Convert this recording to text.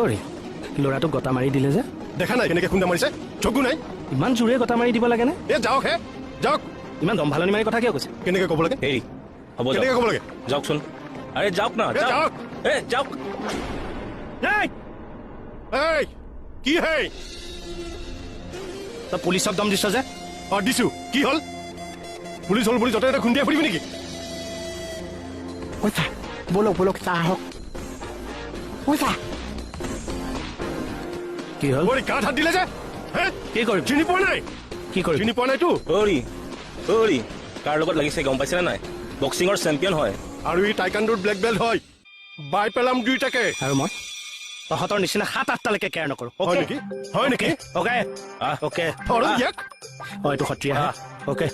অৰে ল'ৰাটোক গটা মাৰি দিলে যে দেখা নাই কেনেকৈ খুন্দা মাৰিছে চকু নাই ইমান জোৰে গটা মাৰি দিব লাগেনে এ যাওক হে যাওক ইমান দম্ভালনি মাৰি কথা কিয় কৈছে কেনেকৈ ক'ব লাগে হেৰি হ'ব কেনেকৈ ক'ব লাগে যাওকচোন আৰে যাওক না যাওক যাওক এই কি হে তই পুলিচক দম দিছ যে দিছো কি হ'ল পুলিচ হ'ল বুলি য'তে ত'তে খুন্দিয়াই ফুৰিবি নেকি পইচা বলক চাহ আহক পইচা কি হ'ল গাত হাত দিলে যে কি কৰিম চিনি পোৱা নাই কি কৰিম চিনি পোৱা নাইতো অৰি কাৰ লগত লাগিছে গম পাইছেনে নাই বক্সিঙৰ চেম্পিয়ন হয় আৰু ই টাইকাণ্ডোৰ ব্লেক বেল্ট হয় বাই পেলাম দুইটাকে আৰু মই তহঁতৰ নিচিনা 7-8টালৈকে কেয়াৰ নকৰো হয় নেকি অ'কে অ'কে ইয়াক এইটো সত্ৰীয়া অ'কে